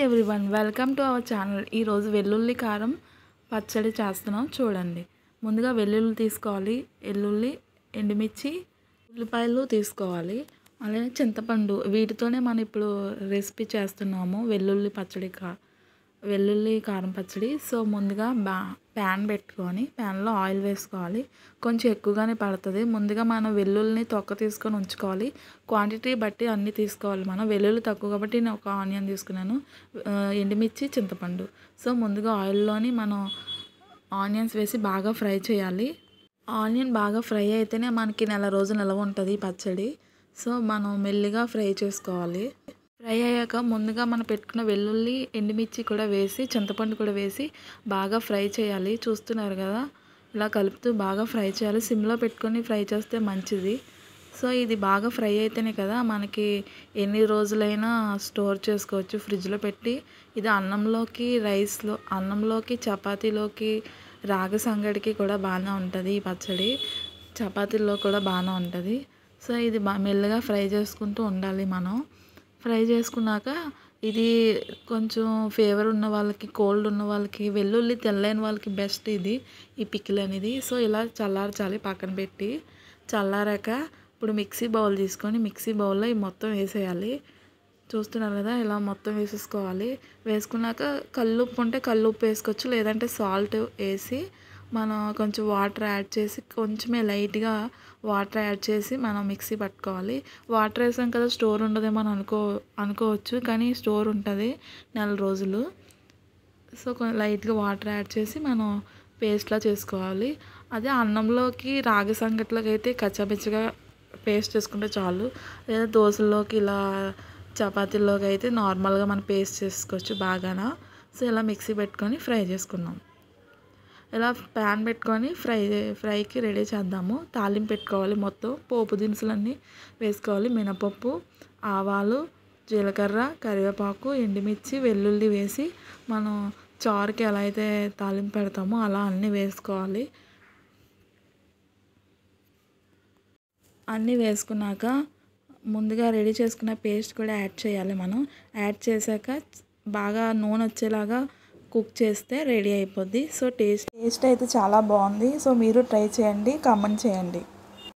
Everyone welcome to our channel. ఈరోజు వెల్లుల్లి కారం పచ్చడి చేస్తున్నాం చూడండి. ముందుగా వెల్లుల్లి తీసుకోవాలి, వెల్లుల్లి, ఎండుమిర్చి, ఉల్లిపాయలు తీసుకోవాలి, అలాగే చింతపండు. వీటితోనే మనం ఇప్పుడు రెసిపీ చేస్తున్నాము వెల్లుల్లి కారం పచ్చడి. సో ముందుగా ప్యాన్ పెట్టుకొని ప్యాన్లో ఆయిల్ వేసుకోవాలి. కొంచెం ఎక్కువగానే పడుతుంది. ముందుగా మనం వెల్లుల్లిని తొక్క తీసుకొని ఉంచుకోవాలి. క్వాంటిటీ బట్టి అన్నీ తీసుకోవాలి. మనం వెల్లుల్లి తక్కువ కాబట్టి నేను ఒక ఆనియన్ తీసుకున్నాను, ఎండుమిర్చి, చింతపండు. సో ముందుగా ఆయిల్లోని మనం ఆనియన్స్ వేసి బాగా ఫ్రై చేయాలి. ఆనియన్ బాగా ఫ్రై అయితేనే మనకి నెల రోజులు నిల్వ ఉంటుంది పచ్చడి. సో మనం మెల్లిగా ఫ్రై చేసుకోవాలి. ఫ్రై అయ్యాక ముందుగా మనం పెట్టుకున్న వెల్లుల్లి, ఎండుమిర్చి కూడా వేసి, చింతపండు కూడా వేసి బాగా ఫ్రై చేయాలి. చూస్తున్నారు కదా, ఇలా కలుపుతూ బాగా ఫ్రై చేయాలి. సిమ్లో పెట్టుకొని ఫ్రై చేస్తే మంచిది. సో ఇది బాగా ఫ్రై అయితేనే కదా మనకి ఎన్ని రోజులైనా స్టోర్ చేసుకోవచ్చు ఫ్రిడ్జ్లో పెట్టి. ఇది అన్నంలోకి, అన్నంలోకి, చపాతీలోకి, రాగి సంగటికి కూడా బాగానే ఉంటుంది ఈ పచ్చడి. చపాతీల్లో కూడా బాగానే ఉంటుంది. సో ఇది మెల్లగా ఫ్రై చేసుకుంటూ ఉండాలి మనం. ఫ్రై చేసుకున్నాక ఇది కొంచెం ఫీవర్ ఉన్న వాళ్ళకి, కోల్డ్ ఉన్న వాళ్ళకి, వెల్లుల్లి తెల్లైన వాళ్ళకి బెస్ట్ ఈ పికిల్ అనేది. సో ఇలా చల్లార్చాలి పక్కన పెట్టి. చల్లారాక ఇప్పుడు మిక్సీ బౌల్ తీసుకొని మిక్సీ బౌల్లో ఈ మొత్తం వేసేయాలి. చూస్తున్నారు కదా, ఇలా మొత్తం వేసేసుకోవాలి. వేసుకున్నాక కల్లుప్పు ఉంటే కల్లుప్పు వేసుకోవచ్చు, లేదంటే సాల్ట్ వేసి మనం కొంచెం వాటర్ యాడ్ చేసి, కొంచెమే లైట్గా వాటర్ యాడ్ చేసి మనం మిక్సీ పట్టుకోవాలి. వాటర్ వేసాం కదా, స్టోర్ ఉండదేమో అని అనుకోవచ్చు, కానీ స్టోర్ ఉంటుంది నెల రోజులు. సో లైట్గా వాటర్ యాడ్ చేసి మనం పేస్ట్లా చేసుకోవాలి. అదే అన్నంలోకి, రాగి సంగట్లోకి అయితే కచ్చాపిచ్చగా పేస్ట్ చేసుకుంటే చాలు. లేదా దోశల్లోకి, ఇలా చపాతీల్లోకి అయితే నార్మల్గా మనం పేస్ట్ చేసుకోవచ్చు బాగానా. సో ఇలా మిక్సీ పెట్టుకొని ఫ్రై చేసుకున్నాం. ఇలా ప్యాన్ పెట్టుకొని ఫ్రైకి రెడీ చేద్దాము. తాలింపు పెట్టుకోవాలి. మొత్తం పోపు దినుసులన్నీ వేసుకోవాలి. మినపప్పు, ఆవాలు, జీలకర్ర, కరివేపాకు, ఎండుమిర్చి, వెల్లుల్లి వేసి మనం చారుకి ఎలా అయితే తాలింపు పెడతామో అలా అన్నీ వేసుకోవాలి. అన్నీ వేసుకున్నాక ముందుగా రెడీ చేసుకున్న పేస్ట్ కూడా యాడ్ చేయాలి. మనం యాడ్ చేశాక బాగా నూనె వచ్చేలాగా కుక్ చేస్తే రెడీ అయిపోద్ది. సో టేస్ట్ అయితే చాలా బాగుంది. సో మీరు ట్రై చేయండి, కామెంట్ చేయండి.